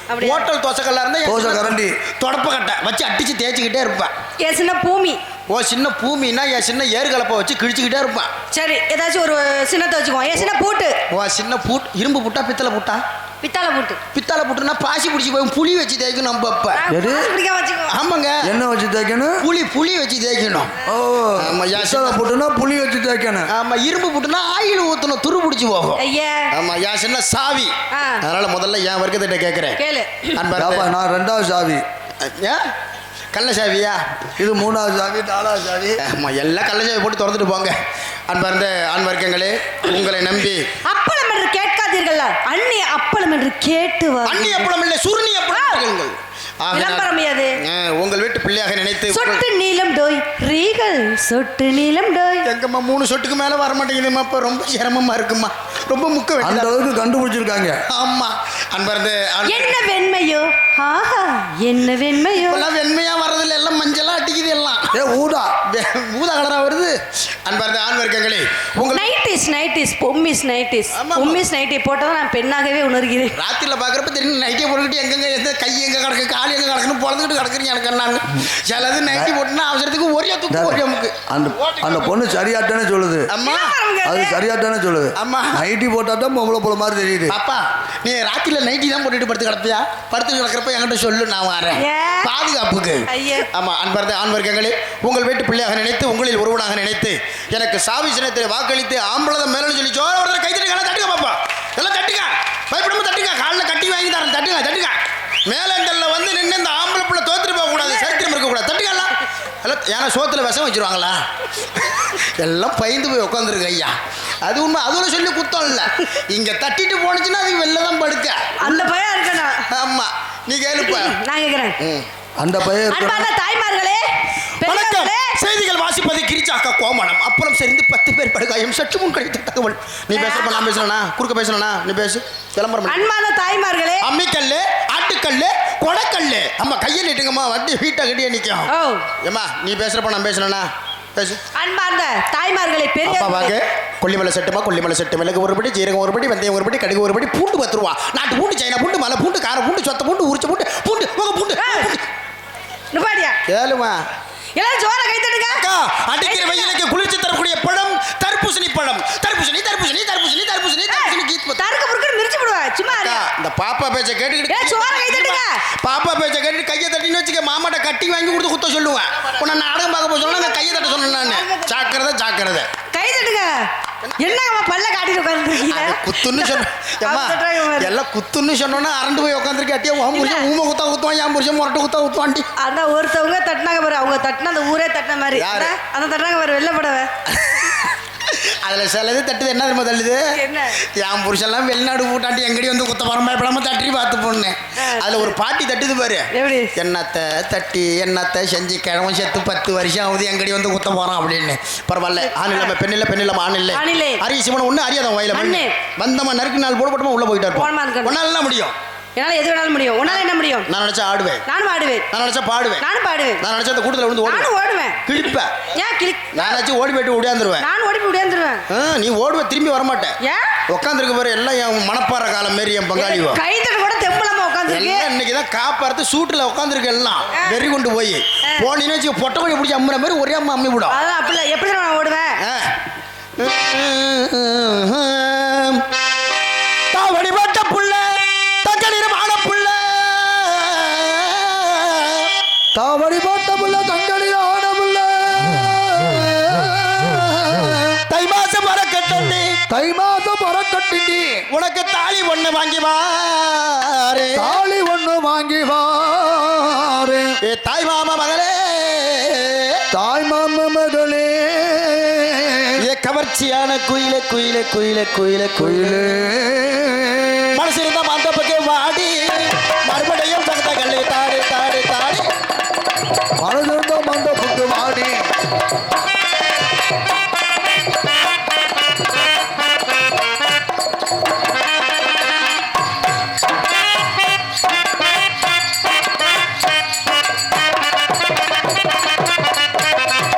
ஹோட்டல் தோசைக்கல்லா இருந்தா தோசை கரண்டி தொடப்ப கட்டை வச்சு அடிச்சு தேய்ச்சிக்கிட்டே இருப்பேன். ஏசினா பூமி. ஓ சின்ன பூமினா என் சின்ன ஏறுகலப்பை வச்சு கிழிச்சுக்கிட்டே இருப்பேன். சரி, ஏதாச்சும் ஒரு சின்னத்தை வச்சுக்குவோம். ஏசினா பூட்டு. ஓ சின்ன பூட். இரும்பு பூட்டா பித்தளை பூட்டா? பித்தாளை பூட்டு. பித்தாளை பூட்டுனா பாசி பிடிச்சி போய் புளி வச்சு தேய்க்கணும் நம்ம. ஆமாங்க, என்ன வச்சு தேய்க்கணும்? புளி வச்சு தேய்க்கணும். ஓ ஆமா. யாசல போட்டுனா புளி வச்சு தேய்க்கணும். ஆமா. இரும்பு பூட்டுனா ஆயில் ஊத்தணும், துரு பிடிச்சி போகும். ஐயா ஆமா. யா சின்ன சாவி. அதனால முதல்ல என் வர்க்கத்திட்ட கேட்கிறேன். கேளு. நான் 2வது சாவி. கள்ள சாவியா? இது 3வது சாவி, 4வது சாவி. ஆமா. எல்லாம் கள்ள சாவி போட்டு திறந்துட்டு போங்க. அன்பார்ந்த ஆண் வர்க்கங்களே, உங்களை நம்பி அப்பளம் என்று கேட்காதீர்கள், அண்ணி அப்பளம் என்று கேட்டு வா. அண்ணி அப்பளம் இல்லை, சுருணி அப்பளம். விளம்பரமையாது. உங்கள் வீட்டு பிள்ளையாக நினைத்து சொட்டு நீளம் டோய் ரீகள் சொட்டு நீளம் டோய். எங்கம்மா 3 சொட்டுக்கு மேல வர மாட்டேங்குதுமா. இப்ப ரொம்ப சிரமமா இருக்குமா, ரொம்ப முக்க அந்த அளவுக்கு கண்டுபிடிச்சிருக்காங்க. ஆமா. அன்பர்ந்து என்ன வெண்மையோ, ஆஹா என்ன வெண்மையோ. எல்லாம் வெண்மையா வர்றதுல எல்லாம் மஞ்சளா அடிக்குது. எல்லாம் ஊதா கலரா வருது. அன்பர்ந்து ஆண் வர்க்கங்களே, உங்கள் நைட்டிஸ் பொம்மிஸ் நைட்டி போட்டதான் நான் பெண்ணாகவே உணர்கிறேன். ராத்திரில பாக்குறப்ப தெரியும் நைட்டியை போட்டுக்கிட்டு எங்கெங்க எந்த கை எங்க கிடக்கு, கால் எங்க கிடக்குன்னு பொழந்துக்கிட்டு கிடக்குறீங்க. எனக்கு என்னன்னு சிலது நைட்டி போட்டுனா அவசரத்துக்கு ஒரே தூக்கு ஒரு நமக்கு. அந்த பொண்ணு சரியாட்டானே சொல்லுது. அம்மா அது சரியாட்டானே சொல்லுது. அம்மா நைட்டி போட்டா தான் பொம்பளை போல மாதிரி தெரியுது. அப்பா நீ ராத்திரில நைட்டி தான் போட்டுட்டு படுத்து கிடப்பியா? படுத்து கிடக்கிறப்ப என்கிட்ட சொல்லு, நான் வரேன் பாதுகாப்புக்கு. ஆமா. அன்பர்ந்த ஆண் வர்க்கங்களே, உங்கள் வீட்டு பிள்ளையாக நினைத்து, உங்களில் ஒருவனாக நினைத்து, எனக்கு சாவி சின்னத்தை வாக்களித்து ஆம்பளம் மேலே சொல்லி சோழ ஒருத்தர் கை தட்டுங்க. தட்டுங்க பாப்பா, எல்லாம் தட்டுங்க, பயப்படாம தட்டுங்க. காலில் கட்டி வாங்கி தரேன், தட்டுங்க. மேலங்கல்ல வந்து நின்று இந்த ஆம்பளை பிள்ளை தோத்துட்டு போக கூடாது, சரித்திரம் இருக்கக்கூடாது. தட்டுங்கலாம். எல்லாம் ஏன்னா சோத்துல விஷம் வச்சிருவாங்களா? எல்லாம் பயந்து போய் உட்காந்துருக்கு ஐயா. அது உண்மை. அதுவும் சொல்லி குத்தம் இல்லை. இங்க தட்டிட்டு போனுச்சுன்னா அதுக்கு வெளில தான் படுக்க. அந்த பயம் இருக்கணும். ஆமா. நீ கேளுப்ப, நான் கேட்கிறேன். அந்த பையன் தாய்மார்களே, வணக்கம். செய்திகள் வாசிப்பது கிரிச்சாக்கா கோமணம். அப்புறம் சேர்ந்து 10 பேர் படுகாயம். சற்று முன் கிடைத்த தகவல். நீ பேசுறப்ப நான் பேசலனா? குறுக்க பேசலனா? நீ பேசு. விளம்பரம். அன்பான தாய்மார்களே, அம்மிக்கல்லு, ஆட்டுக்கல்லு, கொடைக்கல்லு. அம்மா கையை நீட்டுங்கம்மா, வண்டி வீட்டை கட்டியே நிற்கும். ஏம்மா நீ பேசுறப்ப நான் பேசலனா? பேசு. அன்பார்ந்த தாய்மார்களே, பெரியவர்களே, கொல்லிமலை செட்டுமா, கொல்லிமலை செட்டு, மிளகு ஒரு படி, ஜீரகம் ஒரு படி, வெந்தயம் ஒரு படி, கடுகு ஒரு படி, பூண்டு 10 ரூபா. நாட்டு பூண்டு, சைனா பூண்டு, மலை பூண்டு, கார பூண்டு, சொத்த பூண்டு, உரிச்ச பூண்டு, பூண்டு பூண்டு நுபாடியா கேளுமா. எல்லாரும் ஜோர கை தட்டுங்க. அக்கா, அடிக்கிற வெயிலுக்கு குளிர்ச்சி தரக்கூடிய பழம் தர்பூசணி பழம். தர்பூசணி தர்பூசணி தர்பூசணி தர்பூசணி தர்பூசணி கீத்து. தருக்கு புருக்கு மிரிச்சு போடுவா சும்மா இரு. அக்கா, இந்த பாப்பா பேச்ச கேட்டுக்கிட்டு ஜோர கை தட்டுங்க. பாப்பா பேச்ச கேட்டு கையை தட்டின்னு வச்சுக்க, மாமாட்ட கட்டி வாங்கி கொடுத்து குத்த சொல்லுவேன். உன்னை நாடகம் பார்க்க போக சொன்னா கையை தட்ட சொன்னேன் நான். ஜாக்கிரதை ஜாக்கிரதை. கை தட்டுங்க. என்னங்க பல்ல காட்டிட்டு உட்கார்ந்துருக்கீங்க? குத்துன்னு சொன்ன எல்லாம் குத்துன்னு சொன்னோன்னா அரண்டு போய் உட்காந்துருக்கே. அட்டியா உன் புருஷன் ஊமை குத்தா குத்துவான், என் புருஷன் முரட்டு குத்தா குத்துவான்டி. அதான் ஒருத்தவங்க தட்டினாங்க பாரு, அவங்க தட்டினா அந்த ஊரே தட்டின மாதிரி. யாரு? அதான் தட்டினாங்க பாரு, வெள்ளை புடவை. அதுல சிலது தட்டுது. என்ன தெரியுமா தள்ளுது? என்ன? என் புருஷன்லாம் வெளிநாடு போட்டாண்டி எங்கடி வந்து குத்த பயப்படாம தட்டி பார்த்து போனேன். அதுல ஒரு பாட்டி தட்டுது பாரு. எப்படி? என்னத்தை தட்டி என்னத்தை செஞ்சு கிழவன் செத்து 10 வருஷம் ஆகுது, எங்கடி வந்து குத்த போறான் அப்படின்னு. பரவாயில்ல, ஆண் இல்லாம பெண் இல்லை, பெண் இல்லாம ஆண் இல்லை. அரிய சிவன் ஒண்ணு அறியாத வயல மண்ணு வந்தமா நறுக்கு நாள் போடப்பட்டமா உள்ள போயிட்டு இருப்போம். ஒன்னால முடியும். என்னால எது வேணாலும் முடியும். உன்னால என்ன முடியும்? நான் நினைச்சா ஆடுவேன், நானும் ஆடுவேன். நான் நினைச்சா பாடுவேன், நானும் பாடுவேன். நான் நினைச்சா அந்த கூட்டத்துல வந்து நானும் ஓடுவேன். கிழிப்ப ஏன் கிளிக்? நான் நினைச்சு ஓடி போயிட்டு ஓடியாந்துருவேன். நானும் ஓடி ஓடியாந்துருவேன். நீ ஓடுவ திரும்பி வரமாட்டேன். ஏன்? உட்காந்துருக்கு பாரு, எல்லாம் என் மணப்பாறை காலம் மாரி என் பங்காளிவோ. கைத்தட்ட கூட தெம்பலமா உட்காந்துருக்கு. இன்னைக்கு தான் காப்பார்த்து சூட்டுல உட்காந்துருக்கு எல்லாம் வெறி கொண்டு போய் போனீன்னு வச்சு பொட்டை கோழி பிடிச்சி அம்முற மாதிரி ஒரே அம்மா அம்மி விடும். அதான் அப்படி இல்லை. எப்படி நான் ஓடுவேன்? வழிபட்ட புள்ள தங்கலிரமான புள்ள, தாவடி போட்ட புள்ள தங்களில் ஆன புள்ள, தை மாசம் வரக்கட்டி தை மாசம் பறக்கட்டி உனக்கு தாலி ஒண்ணு வாங்கி வாரு, தாலி ஒண்ணு வாங்கி வாரு. ஏ தாய் மாமா மகளே, தாய் மாம மகளே, ஏ கவர்ச்சியான குயிலே குயிலே குயிலே குயிலே குயிலே, மனசு இருந்தா அந்த பக்கம் வாடி, மறுபடியும் தகுந்த கல்லை தாடி தாடி தாடி, மனதிருந்த மந்த புட்டு வாடி.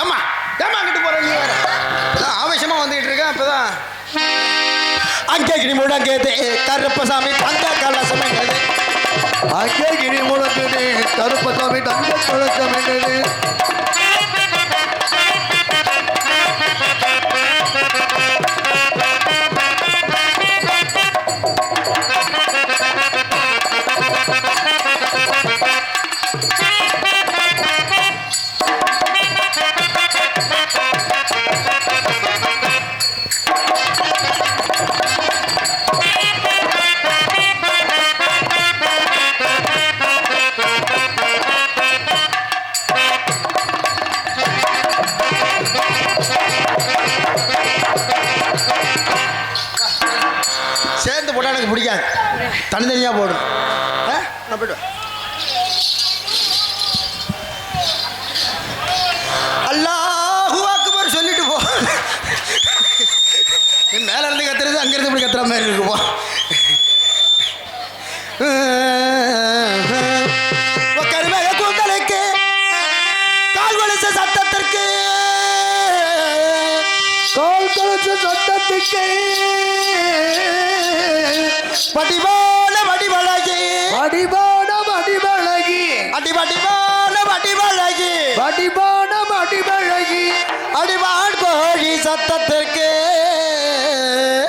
ஏமா ஏமா அங்கிட்டு போற நீ வேற ஆவேசமா வந்துகிட்டு இருக்க. அப்பதான் அங்கே கிணி முடங்கேது கருப்பசாமி தங்க கலசமைந்தது, அங்கே கிரி முழங்குது கருப்பசாமி தங்க கலசமைந்தது. சேர்ந்து போட்டா எனக்கு பிடிக்காது, தனித்தனியா போடும். நான் போயிடுவேன். அல்லாஹு அக்பர் சொல்லிட்டு போ. நீ மேல இருந்து கத்துறது அங்க இருந்து இப்படி கத்துற மாதிரி இருக்கு போ. கருமைய கூந்தலுக்கு கால் வலிச்ச சத்தத்திற்கு கால் கலச்ச சட்டத்துக்கு வடிவான வடிவழகி வடிவான வடிவழகி அடிவடிவான வடிவழகி வடிவான வடிவழகி அடிவான் கோழி சத்தத்திற்கு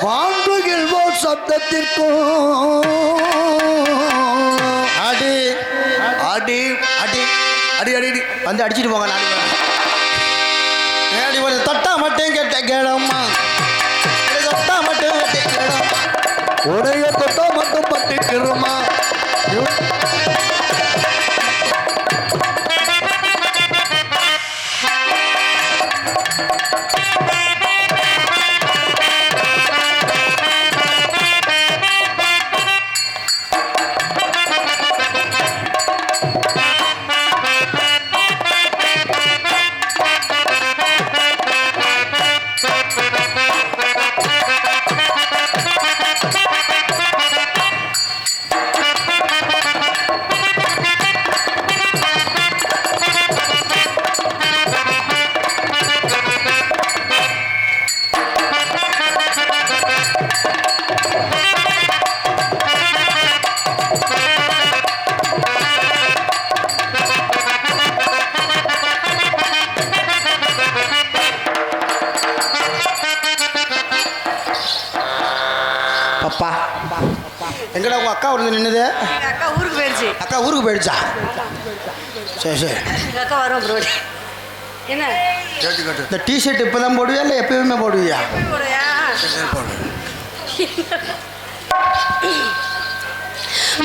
வாங்குகில்வோர் சப்தத்திற்கும் அடி அடி அடி அடி அடி அடி வந்து அடிச்சிட்டு போங்க. நாளைக்கு அடி ஒரு தொட்டா மட்டும் கேட்ட கேளம்மா, தொட்டா மட்டும் கேட்ட கேளம்மா, உடைய தொட்டா மட்டும் பட்டிக்கிறோமா. எங்கடா உங்க அக்கா வந்து நின்னுது? எங்க அக்கா ஊருக்கு போயிடுச்சு. அக்கா ஊருக்கு போயிடுச்சா? சரி சரி. எங்க அக்கா வரும் ப்ரோ. என்ன கேட்டு கேட்டு இந்த டிஷர்ட் இப்பதான் போடுவியா இல்லை எப்பயுமே போடுவியா? போடுயா?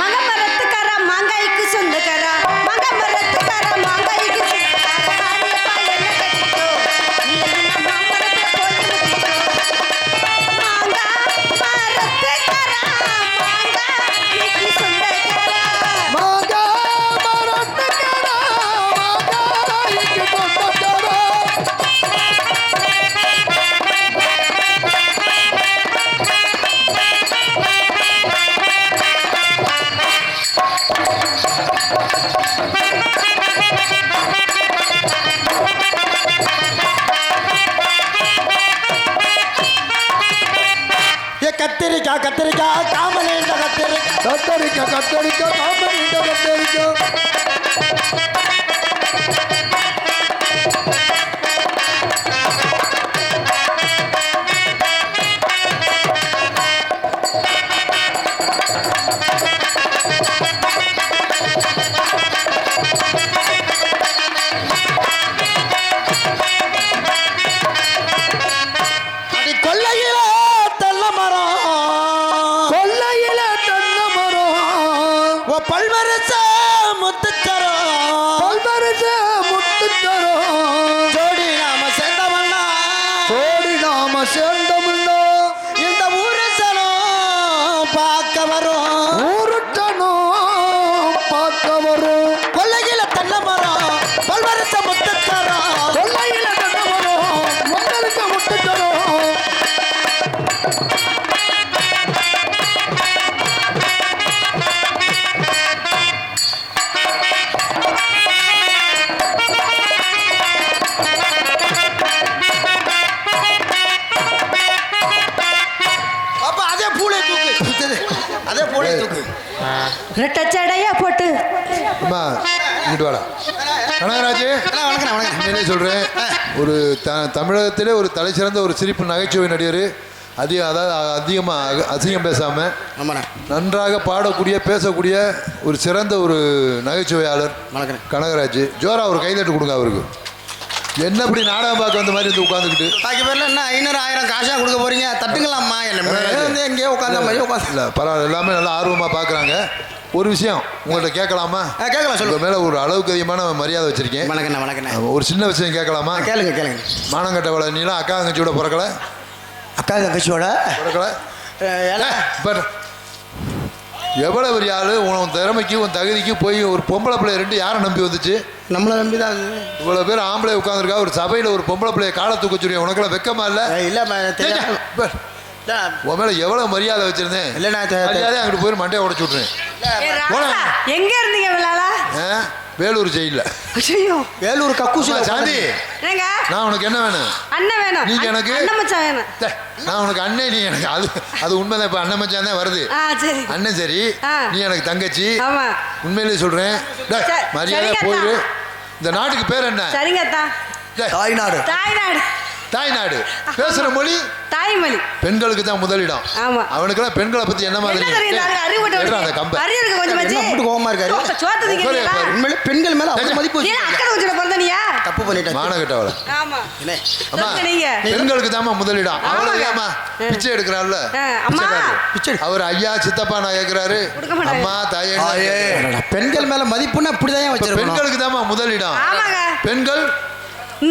மகமரத்துக்கார மாங்காய்க்கு சொந்தக்காரா, மகமரத்துக்கார மாங்காய்க்கு சொந்தக்காரா, ஆரியப்பா என்ன கட்டிக்கோ, நீ என்ன மாமரத்தை போய் முட்டிக்கோ. மாங்கா மரத்துக்காரா, மாங்காய்க்கு சொந்தக்காரா. மாங்கா மரத்துக்காரா, மாங்காய்க்கு சொந்தக்காரா. கத்திரிக்காய் கத்திரிக்காய் காமலேண்ட கத்திரிக்காய் கத்தரிக்காய் கத்தரிக்காய் காமனிட்ட கத்தரிக்காய். அடி கொல்லையில தென்னை மரம் கொல்லையில தென்னை மரம், ஓ பல்வரிச முத்துச்சரம் பல்வரிச முத்துச்சரம். ஜோடி நாம சேர்ந்தவண்ணா கோடி நாம சேர்ந்தமுள்ளோ, இந்த ஊரு சனம் பார்க்க வரும். ஊருட்டனும் பார்க்க வரும். கொல்லையில தென்னை மரம் பல்வரிச முத்துச்சரம் கொல்லையில தென்னை மரம், மக்களுக்கு முத்துச்சரம். அப்ப அதே பூளை தூக்கு, அதே பூளை தூக்கு. ரெட்டச்சடையா போட்டு அம்மா இங்கிட்டு வாடா கனகராஜ். அண்ணா, வணக்கம் வணக்கம். உண்மையிலே சொல்கிறேன், ஒரு தமிழகத்திலே ஒரு தலைசிறந்த ஒரு சிரிப்பு நகைச்சுவை நடிகர். அதாவது அதிகமாக அசிங்கம் பேசாமல் ஆமாண்ணா. நன்றாக பாடக்கூடிய பேசக்கூடிய ஒரு சிறந்த ஒரு நகைச்சுவையாளர் வணக்கம். கனகராஜ். ஜோரா ஒரு கைதட்டு கொடுங்க அவருக்கு. என்ன இப்படி நாடகம் பார்க்க வந்த மாதிரி வந்து உட்காந்துக்கிட்டு பாக்கி பேர்ல என்ன 500 1000 காசா கொடுக்க போறீங்க? தட்டுங்களாம்மா. என்ன வந்து எங்கேயோ உட்காந்த மாதிரி உட்காந்து. இல்லை பரவாயில்ல, எல்லாமே நல்லா ஆர்வமாக பார்க்குறாங்க. ஒரு விஷயம் உங்கள்கிட்ட கேட்கலாமா? கேட்கலாம் உங்கள் சொல்லுங்க. மேலே ஒரு அளவுக்கு அதிகமான மரியாதை வச்சுருக்கேன். வணக்கண்ணா வணக்கண்ணா. ஒரு சின்ன விஷயம் கேட்கலாமா? கேளுங்க கேளுங்க. மானங்கட்டவளை நீலாம் அக்கா தங்கச்சியோட பிறக்கலை? அக்கா தங்கச்சியோட பிறக்கலை? பட் எவ்வளோ பெரிய ஆள், உன் திறமைக்கு உன் தகுதிக்கு போய் ஒரு பொம்பளை பிள்ளை 2 யாரை நம்பி வந்துச்சு? நம்மளை நம்பி தான். இவ்வளோ பேர் ஆம்பளை உட்காந்துருக்கா, ஒரு சபையில் ஒரு பொம்பளை பிள்ளைய காலை தூக்க சொல்லி உனக்கெல்லாம் வெக்கமா இல்லை? இல்ல உன் மேலே எவ்வளோ மரியாதை வச்சிருந்தேன். இல்லைண்ணா மரியாதை அங்கிட்டு போய் மண்டையை உடச்சு விட்றேன். எங்க இருந்தீங்க விழாலா? வேலூர் ஜெயிலில். ஐயோ வேலூர் கக்கூசில சாந்தி, என்னங்க நான் உனக்கு என்ன வேணும்? அண்ணன் வேணும். நீங்க எனக்கு? அண்ணன் மச்சான் வேணும். நான் உனக்கு அண்ணன், நீ எனக்கு அது உண்மைதான். இப்போ அண்ணன் மச்சான் தான் வருது. சரி அண்ணன் சரி, நீ எனக்கு தங்கச்சி. ஆமா உண்மையிலேயே சொல்றேன், மரியாதை சரிங்க போயிரு. இந்த நாட்டுக்கு பேர் என்ன? சரிங்க அத்தா. தாய்நாடு. தாய்நாடு. தாய்நாடு. பேசுற மொழி தாய்மொழி. பெண்களுக்கு தான் முதலிடம். ஆமா. அவனுக்கெல்லாம் பெண்களை பத்தி என்ன மாதிரி அந்த கம்பை அறிவுக்கு கொஞ்சம் வச்சு கோவமா இருக்காரு. சோத்து திங்கறீங்களா? உண்மையிலே பெண்கள் மேல அவ்வளவு மதிப்பு ஏன் அக்கறை கொஞ்சம் பிறந்தனியா? தப்பு பண்ணிட்டேன். மானகட்டவள. ஆமா. அம்மா நீங்க பெண்களுக்கு தான் முதலிடம். அவ்வளவுதாம்மா. பிச்சை எடுக்கறாள்ல. அம்மா பிச்சை. அவர் ஐயா சித்தப்பா நான் கேக்குறாரு. அம்மா தாயே. பெண்கள் மேல மதிப்புன்னா இப்படிதான் வச்சிருக்கோம். பெண்களுக்கு தான் முதலிடம். ஆமாங்க. பெண்கள்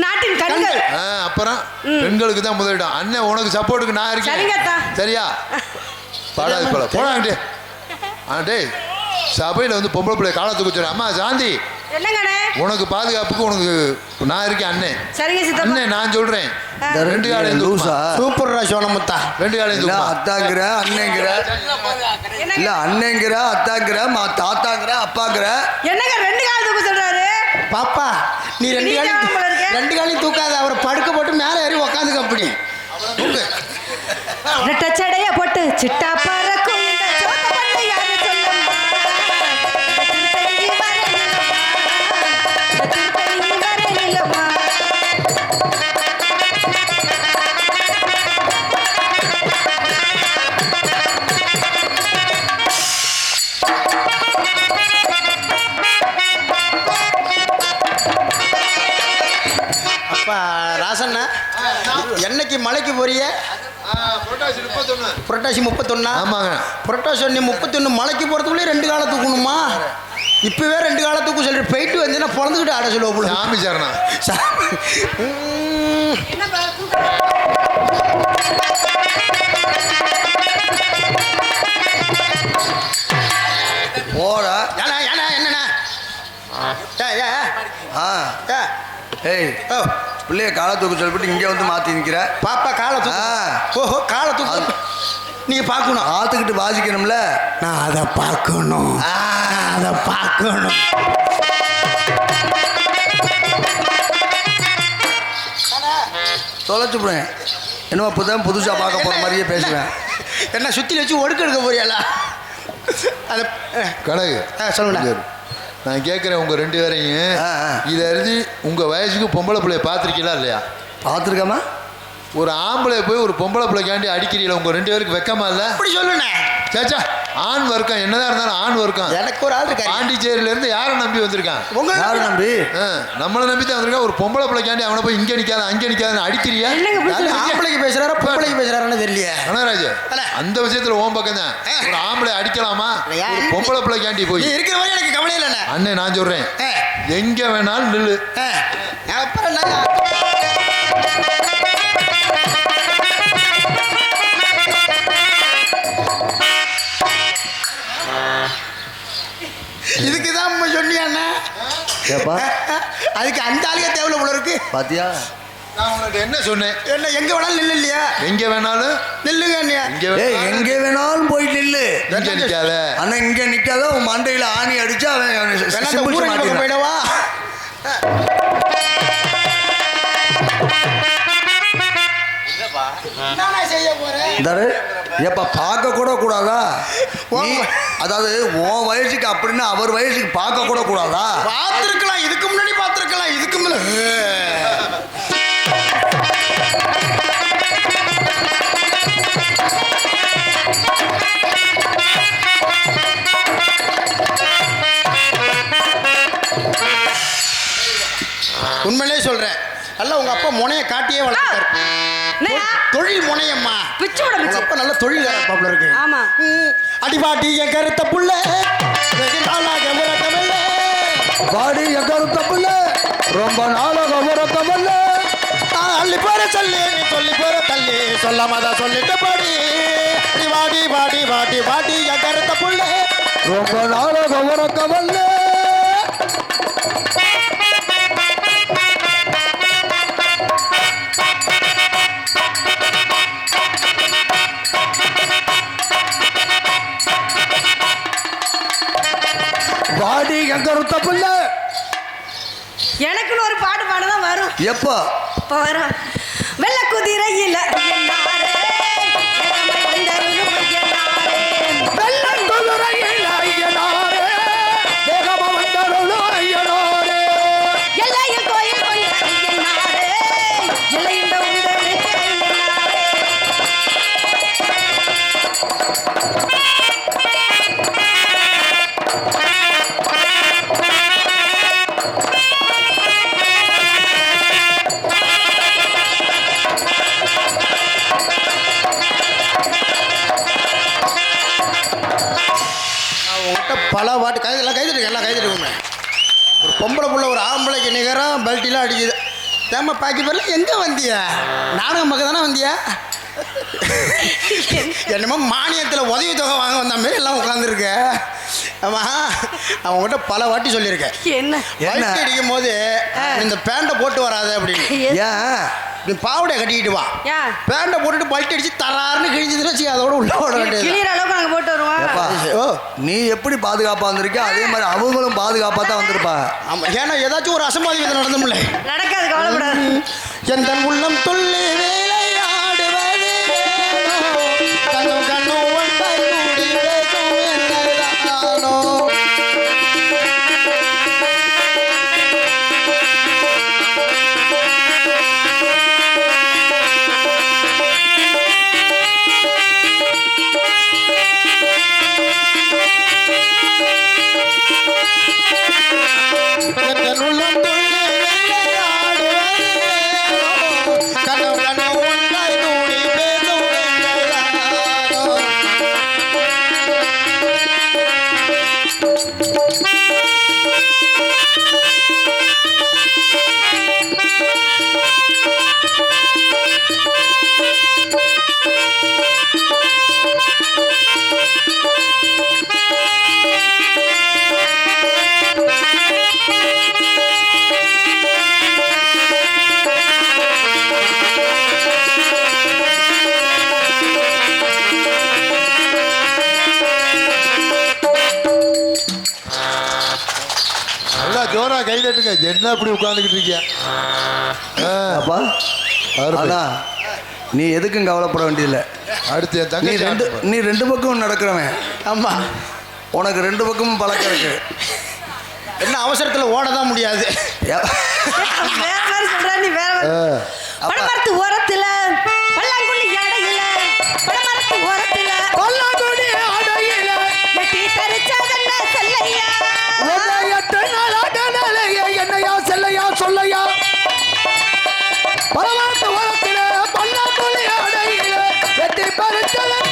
நாட்டின் கண்கள். அப்புறம் பெண்களுக்கு தான் முதலிடம். அண்ணன் உனக்கு சப்போர்ட்டுக்கு நான் இருக்கேன். சரியா? பாடாது போல போடாங்கட்டே. டேய், சபையில் வந்து பொம்பளை பிள்ளை காலத்துக்கு வச்சு அம்மா சாந்தி என்னங்கண்ணே? உனக்கு பாதுகாப்புக்கு உனக்கு நான் இருக்கேன் அண்ணன். சரிங்க சித்தப்பா. அண்ணன் நான் சொல்றேன். 2 காலையும் லூசா. சூப்பர்ரா சோனமுத்தா. 2 காலையும் இல்ல அத்தாங்கிற அண்ணங்கிற, இல்ல அண்ணங்கிற அத்தாங்கிற, தாத்தாங்கிற அப்பாங்கிற. என்னங்க 2 கால் தூக்க சொல்றாரு? பாப்பா நீ 2 காலையும் தூக்காத. அவரை படுக்க போட்டு மேலே ஏறி உக்காந்துக்க. அப்படி ரெட்டச்சடைய போட்டு சிட்டா பறக்கும் இந்த சோத்த பண்ணு யாரு சொல்லும்மா? திருத்தணி வரணிலம்மா. ஏப்பா ராசண்ணா என்னைக்கு மலைக்கு போறிய? புரட்டாசி 31. ஆமாங்க. புரட்டாசி 31 மலைக்கு போகிறதுக்குள்ளே 2 காலை தூக்கணுமா? இப்பவே 2 காலை தூக்க சொல்லி போயிட்டு வந்தீங்கன்னா பிறந்துக்கிட்டு ஆட சொல்லுவோம். சாமி சரணா. போடா. என்னண்ணா? ஏய் பிள்ளைய காலை தூக்க சொல்லிட்டு இங்கே வந்து மாற்றி நிற்கிற. பாப்பா காலை தூக்க. ஓஹோ காலை தூக்க நீங்கள் பார்க்கணும். ஆற்றுக்கிட்டு வாசிக்கணும்ல. நான் அதை பார்க்கணும். அதை பார்க்கணும். தொலைச்சு போடுவேன். என்னமோ இப்போதான் புதுசாக பார்க்க போகிற மாதிரியே பேசுவேன். என்ன சுற்றி வச்சு ஒடுக்க எடுக்க போறியாளா? அது கனகு சொல்லுங்க. நான் கேட்குறேன் உங்கள் 2 பேரையும். இதை அறிஞ்சு உங்கள் வயசுக்கு பொம்பளை பிள்ளைய பார்த்துருக்கீங்களா இல்லையா? பார்த்துருக்காமா? ஒரு ஆம்பளை போய் ஒரு பொம்பளை பிள்ளைக்காண்டி அடிக்கிறீங்களா? உங்கள் 2 பேருக்கு வெக்கமா இல்லை? அப்படி சொல்லுண்ணே. சேச்சா ஆண் வர்க்கம் என்னதான் இருந்தாலும் ஆண் வர்க்கம். எனக்கு ஒரு ஆள் இருக்கா. பாண்டிச்சேரியிலேருந்து யாரை நம்பி வந்திருக்கான்? யாரை நம்பி? நம்மளை நம்பி தான் வந்திருக்கான். ஒரு பொம்பளை பிள்ளைக்காண்டி அவனை போய் இங்கே நிற்காத அங்கே நிற்காதுன்னு அடிக்கிறியா? ஆம்பளைக்கு பேசுறாரா பொம்பளைக்கு பேசுறாருன்னு தெரியலையே. கனகராஜ் அந்த விஷயத்தில் ஓம் பக்கம் தான். ஒரு ஆம்பளை அடிக்கலாமா? ஒரு பொம்பளை பிள்ளைக்காண்டி போய் இருக்கிற வரை எனக்கு கவலை இல்லைண்ணே. அண்ணே நான் சொல்கிறேன் எங்கே வேணாலும் நில்லு. இதுக்குதான் சொன்னியாண்ணா. அதுக்கு அந்த ஆளுக தேவையில்ல போல இருக்கு. பாத்தியா நான் உனக்கு என்ன சொன்னேன்? என்ன எங்க வேணாலும் நில்லு இல்லையா? எங்க வேணாலும் நில்லுங்க. எங்க வேணாலும் போய் நில்லு. இங்க நிக்காத அண்ணா, இங்க நிக்காத. உன் மண்டையில ஆணி அடிச்சா அவன் போயிடவா? எப்ப பார்க்க கூட கூடாதா? அதாவது உன் வயசுக்கு அப்படின்னு அவர் வயசுக்கு பார்க்க கூட கூடாதா? பார்த்திருக்கலாம், இதுக்கு முன்னாடி பார்த்திருக்கலாம். இதுக்கு முன்னாடி உண்மையிலே சொல்றேன். நல்லா உங்க அப்பா முனைய காட்டியே வளர்த்தாரு. தொழில் முனையம்மா. உங்க அப்பா நல்ல தொழில்காரர் பாப்புல இருக்கு. ஆமா. அடிபாட்டி என் கருத்த புள்ள பாடி என் கருத்த புள்ள ரொம்ப நாளாக உறக்கமல்ல. அள்ளி போற சொல்லி நீ சொல்லி போற தள்ளி சொல்லாமதான் சொல்லிட்டு பாடி வாடி வாடி வாடி வாடி என் கருத்த புள்ள ரொம்ப நாளாக உறக்கமல்ல. பாடி எங்க இருந்த புள்ள. எனக்குன்னு ஒரு பாட்டு பாடதான் வரும். எப்போ வரும்? வெள்ள குதிரையில் பல பாட்டு எல்லாம் கைதிருக்குமே. ஒரு பொம்பளை புள்ள ஒரு ஆம்பளைக்கு நிகராக பெல்ட்டிலாம் அடிக்குது. தேம்ப பாக்கி பேரில் எங்கே வந்தியா? நாடகம் பக்கம் தானே வந்தியா? என்னமோ மானியத்தில் உதவித்தொகை வாங்க வந்த மாதிரி எல்லாம் உட்காந்துருக்க. ஆமாம், அவங்ககிட்ட பல வாட்டி சொல்லியிருக்கேன். என்ன அடிக்கும் போது இந்த பேண்டை போட்டு வராது அப்படின்னு. ஏன் நீ பாவடை கட்டிக்கிட்டு வா. பேண்டை போட்டுட்டு பல்ட்டி அடிச்சு தராருன்னு கிழிஞ்சதுன்னு வச்சு அதோட உள்ள ஓட வேண்டியது. கிளியர் அளவுக்கு நாங்கள் போட்டு வருவோம். நீ எப்படி பாதுகாப்பா வந்திருக்க அதே மாதிரி அவங்களும் பாதுகாப்பா தான் வந்திருப்பா. ஆமா, ஏன்னா ஏதாச்சும் ஒரு அசம்பாவிதம் நடந்தும்ல. நடக்காது, கவலைப்படாது. எந்த உள்ளம் துள்ளி வேலையாடுவது கண்ணும் கண்ணும் ஒன்றாய் கூடி பேசும் என்னதானோ. எந்த உள்ளம் துள்ளி வேலையாடுவது கை தட்டுங்க. என்ன அப்படி உட்கார்ந்துகிட்டு இருக்கியா? அப்பா அண்ணா நீ எதுக்கும் கவலைப்பட வேண்டியதில்லை. அடுத்து என் தங்கச்சி நீ ரெண்டு பக்கம் நடக்கிறவன். ஆமா, உனக்கு ரெண்டு பக்கமும் பழக்கம் இருக்கு. என்ன அவசரத்துல ஓடதான் முடியாது. வேற மாதிரி சொல்ற நீ. வேற படமரத்து ஓரத்துல பல்லாங்குழி அடையில, படமரத்து ஓரத்துல பல்லாங்குழி அடையில எட்டி தரிச்சாதன்ன சொல்லையா, என்னையா செல்லையா சொல்லையா, பரவாயில்ல ஓரத்தில பல்லாங்குழி அடையில எட்டி பறிச்சதன்.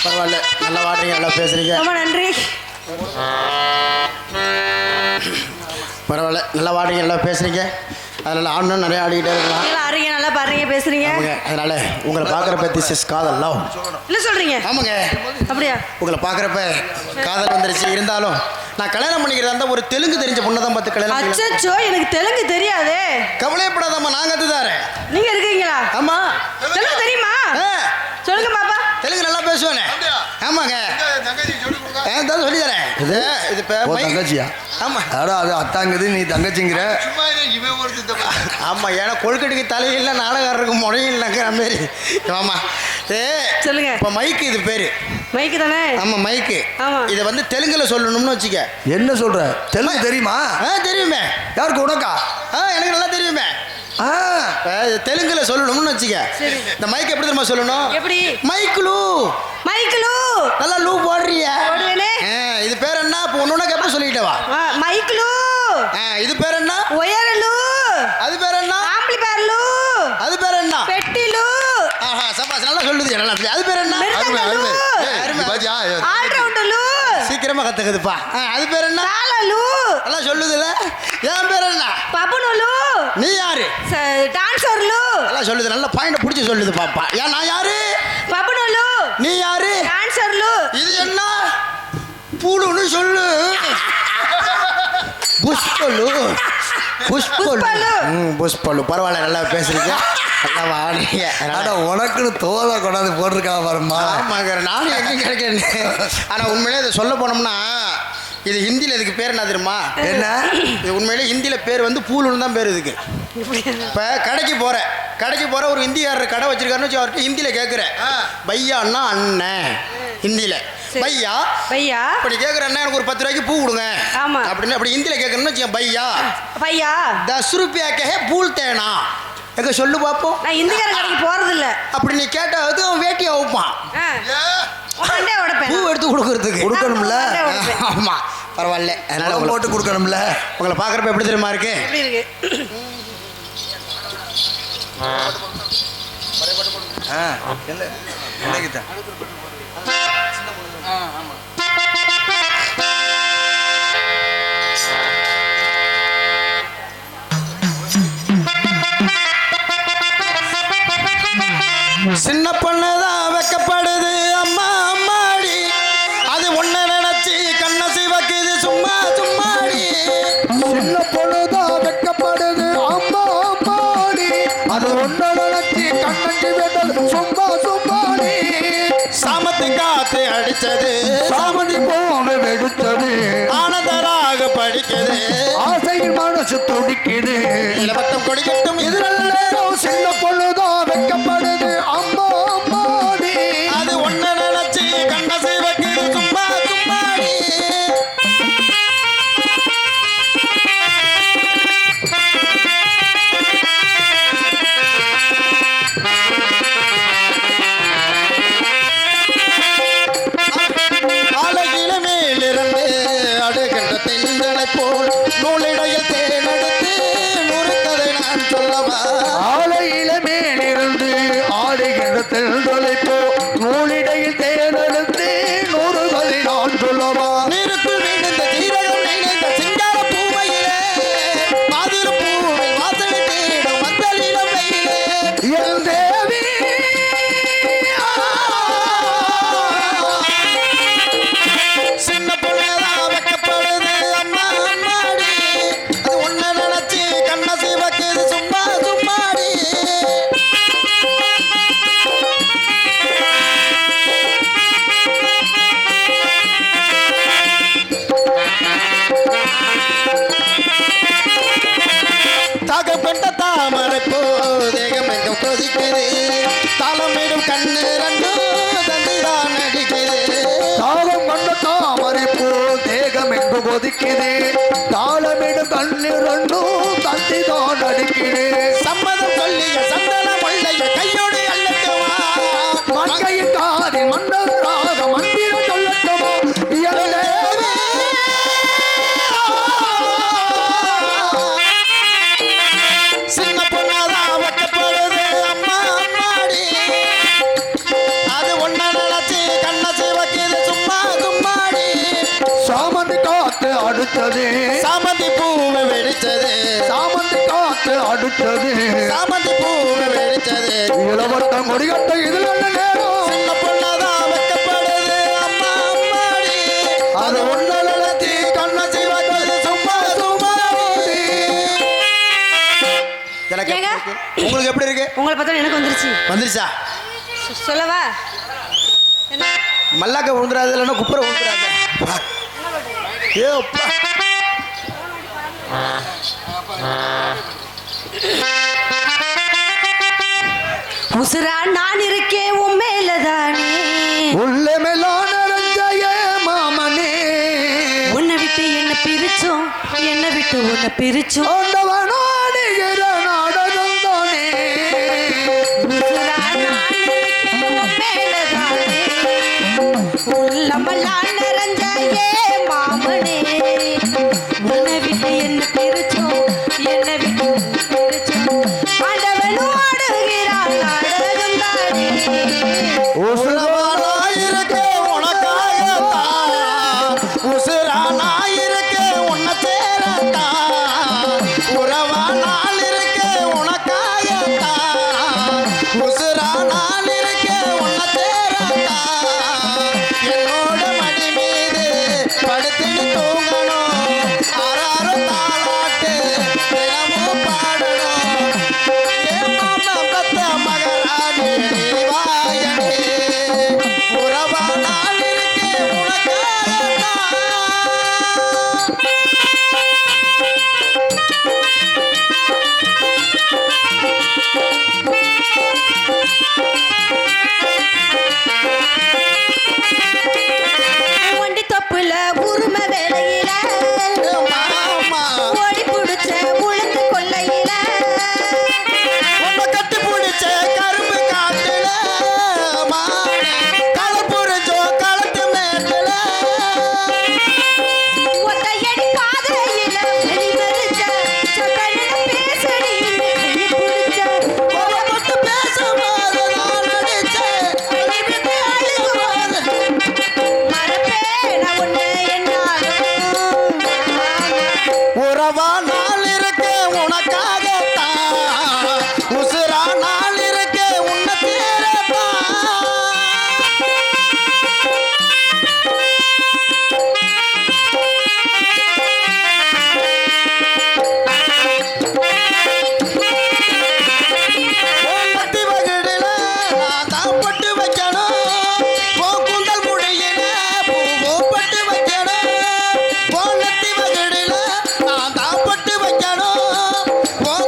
பரவாயில்ல, நல்லா வாடுறீங்க, நல்லா பேசுறீங்க. ரொம்ப நன்றி. பரவாயில்ல, நல்லா வாடுறீங்க, நல்லா பேசுறீங்க. அதனால ஆடணும் நிறைய ஆடிக்கிட்டே இருக்கலாம். ஆறீங்க, நல்லா பாடுறீங்க, பேசுறீங்க. அதனால உங்களை பார்க்குறப்ப திஸ் இஸ் காதல் லவ். என்ன சொல்றீங்க? ஆமாங்க, அப்படியா? உங்களை பார்க்குறப்ப காதல் வந்துருச்சு. இருந்தாலும் நான் கல்யாணம் பண்ணிக்கிறதா இருந்தால் ஒரு தெலுங்கு தெரிஞ்ச பொண்ணை தான் பார்த்து கல்யாணம் பண்ணிக்கிறேன். அச்சச்சோ, எனக்கு தெலுங்கு தெரியாதே. கவலையப்படாதம்மா, நான் கற்றுதாரேன். நீங்க இருக்கீங்களா? ஆமா, தெலுங்கு தெரியுமா? சொல்லுங்க பாப்பா. தெலுங்கு நல்லா பேசுவேனே. ஆமாங்க, சொல்லி தரேன். இது தங்கச்சியா? ஆமா, அடா அது அத்தாங்குது, நீ தங்கச்சிங்கிற. ஆமா, ஏன்னா கொழுக்கட்டுக்கு தலையில் நாடகாரருக்கு முறையும் இல்லைங்கிற மாதிரி. ஆமா, சொல்லுங்க. இப்போ மைக்கு, இது பேரு மைக்கு தானே? ஆமா, மைக்கு. ஆமா, இதை வந்து தெலுங்குல சொல்லணும்னு வச்சுக்க. என்ன சொல்ற? தெலுங்கு தெரியுமா? தெரியுமே. யாருக்கு? உனக்கா? எனக்கு நல்லா தெரியுமே. தெலுங்குல சொல்லணும்னு வச்சுக்க. இந்த மைக் எப்படி தெரியுமா சொல்லணும்? எப்படி? மைக்குலு மைக்குலு. நல்லா லூ போடுறிய. போடுவேனே. இது பேர் என்ன? இப்போ ஒன்னொன்னு எப்ப சொல்லிட்டவா? மைக்குலு. இது பேர் என்ன? ஒயரலு. அது பேர் என்ன? ஆம்பிளிஃபையர்லு. அது பேர் என்ன? பெட்டிலு. ஆஹா, சபாஸ், நல்லா சொல்லுது. நல்லா அது பேர் என்ன? ஆல்ரவுண்டலு. சீக்கிரமா கத்துக்குதுப்பா. அது பேர் என்ன? தாளலு. நல்லா சொல்லுதுல. என் பேர் என்ன? பபுனலு. நீ யாரு? டான்சர்லு. நல்லா சொல்லுது. நல்ல பாயிண்ட் பிடிச்சி சொல்லுது பாப்பா. ஏன் நான் யாரு? பபுனலு. நீ யாரு? டான்சர்லு. இது என்ன? பூலுன்னு சொல்லு. புஷ்பலு. புஷ்பலு. பரவாயில்ல, நல்லா பேசுறீங்க, நல்லா வாடுறீங்க. உனக்குன்னு தோலை கொண்டாந்து போட்டிருக்கா பாருமா. ஆமாங்க, நானும் எங்க கிடைக்கிறேன். ஆனா உண்மையிலே இதை சொல்ல போனோம்னா, இது ஹிந்தியில் இதுக்கு பேர் என்ன தெரியுமா? என்ன? இது உண்மையிலே ஹிந்தியில் பேர் வந்து பூலுன்னு தான் பேர் இதுக்கு. இப்போ கடைக்கு போகிற ஒரு ஹிந்திக்காரர் கடை வச்சிருக்காருன்னு வச்சு அவர்கிட்ட ஹிந்தியில் கேட்குறேன். பையான்னா அண்ணன், ஹிந்தியில் பையா பையா. அப்படி கேட்குறேன்னா எனக்கு ஒரு 10 ரூபாய்க்கு பூ கொடுங்க. ஆமா, அப்படின்னு அப்படி ஹிந்தியில் கேட்குறேன்னு வச்சுக்கேன். பையா பையா 10 ரூபாய் கே பூல் தேனா எங்க சொல்லு பார்ப்போம். நான் ஹிந்திக்கார கடைக்கு போறது இல்ல. அப்படி நீ கேட்ட அது அவன் வேட்டியை வைப்பான். பூ எடுத்து கொடுக்கறதுக்கு கொடுக்கணும்ல. ஆமா, பரவாயில்ல, அதனால போட்டு கொடுக்கணும்ல. உங்களை பார்க்குறப்ப எப்படி தெரியுமா இருக்கு? எப்படி இருக்கு? சின்ன பொண்ணுதான் வெக்கப்படுது அம்மா அம்மாடி, அது ஒன்ன நினைச்சு கண்ண சிவக்குது சும்மா சும்மாடி. சின்ன பொண்ணுதான் வெக்கப்படுது அம்மா அம்மாடி, அது ஒன்ன நினைச்சு கண்ணஞ்சி வெட்டது சும்மா சும்மாடி. சாமத்தி காத்து அடிச்சது, சாமந்தி போல வெடிச்சது, ஆனந்தராக படிக்குது, ஆசையில் மனசு துடிக்குது. இலவட்டம் கொடிக்கட்டும் இதுல சின்ன பொண்ணுதான் வெக்கப்படுது அம்மா அம்மாடி, அது ஒன்ன நினைச்சு கண்ண சிவக்குது சும்மா சும்மாடி. அழகில மேலிருந்து அடுக்கின்ற தாமரை போல் நூலிடையில் தேனெடுத்து நூறுக்கதை நான் சொல்லவா ஆலையில மேலிருந்து ஆடுகின்ற தென்றலை போ நூலிடையில் தேனெடுத்து நூறுகளை நான் சொல்லவா நீருக்குள் விழுந்த தீரகம் நினைந்த சிங்கார பூமையிலே மாதிர பூவை வாசனை தேடும் மந்தலிடம் வெயிலே என் தேவி சின்ன பொண்ணுதான் வைக்கப்படுது அம்மா அம்மாடி அது ஒன்ன நினைச்சு கண்ண சிவக்குது சும்மா சும்மாடி தகப்பட்ட தாமரை போ தேகம் எங்கும் கொதிக்குது தாளமிடும் கண்ணு ரெண்டும் தந்திதான் அடிக்குது தாளம் கொண்ட தாமரை போ தேகம் எங்கு கொதிக்குது தாளமிடும் கண்ணீர் ரெண்டும் தந்திதான் அடிக்குது சம்மதம் சொல்லிய சந்தன முள்ளைய கையோடு அள்ளட்டுமா மங்கையின் காதில் மன்னராக மந்திரம் சொல்லட்டுமா என் தேவி சின்ன பொண்ணாதான் வைக்கப்படுது அம்மா அம்மாடி அது ஒன்ன நினைச்சு கண்ண சிவக்குது சும்மா சும்மாடி சாமந்தி காத்து அடுத்தது சாமந்தி பூவை வெடிச்சது சாமந்தி காத்து அடுத்தது சாமந்தி பூவை வெடிச்சது இளவட்டம் கொடிகட்ட இதுல என்ன நேரம் சின்ன பொண்ணாதான் வைக்கப்படுது அம்மா அம்மாடி அது ஒன்ன நினைச்சு கண்ண சிவக்குது சும்மா சும்மாடி எனக்கு ஏங்க? எப்படி இருக்கு? உங்களுக்கு எப்படி இருக்கு உங்களை பார்த்தா எனக்கு வந்துருச்சு வந்துருச்சா சொல்லவா என்ன மல்லாக்க விழுந்துடாது இல்லைன்னா குப்புற விழுந்துடாது ஏ அப்பா. உசுரா நான் இருக்கேன் உன் மேலதானே உள்ளமெல்லாம் நிறைஞ்ச மாமனே உன்னை விட்டு என்ன பிரிச்சோம் என்னை விட்டு உன்னை பிரிச்சோம் ஆண்டவனாடுகிற நாடகம் தானே உசுரா நான் இருக்கேன் உன் மேலதானே உள்ளமெல்லாம் நிறைஞ்ச மாமனே உன்னை விட்டு என்ன பிரிச்சோம் என்னை விட்டு உன்னை பிரிச்சோம் ஆண்டவனும் ஆடுகிறான் நாடகம் தானே உசுரவா இருக்க உனக்காகத்தான் உசுரா நான் இருக்க உன்னை தேரத்தான் உறவா நான் இருக்க உனக்காகத்தான் உசுரா நான் இருக்க உன்னை தேரத்தான் என்னோட மடி மீது படுத்துட்டு தூங்கணும் ஆறாறு தாளாட்டு தினமும் பாடணும் ஏன் மாமா பத்த மகராணி நீ வாயனே உறவா நான் இருக்கேன் உனக்காகத்தான் வண்டி தொப்புல உரும வேலையில மாமா ஓடி புடிச்ச உளுந்து கொல்லையில உன்னை கட்டி பிடிச்ச கரும்பு காட்டுல களை புரிஞ்சோ களத்து மேட்டுல ஒத்தையடி பாதையில வெளிவரிச்ச சக்கனில பேசடி கையை புடிச்ச உன்னை தொட்டு பேசும்போது நான் நடிச்சேன் கையை விட்டு அழுகும்போது மறப்பேன் உன்னை என்னாலும் உறவா நாள் இருக்க உனக்காகத்தான் உசுரா நாள் இருக்க உன்னை தேரத்தான் பட்டி வகிடில நான் தான் பட்டு வைக்கணும் கூந்தல் முடியில பூவும் பட்டு வைக்கணும் நெத்தி வகிடில நான் தான் பட்டு வைக்கணும்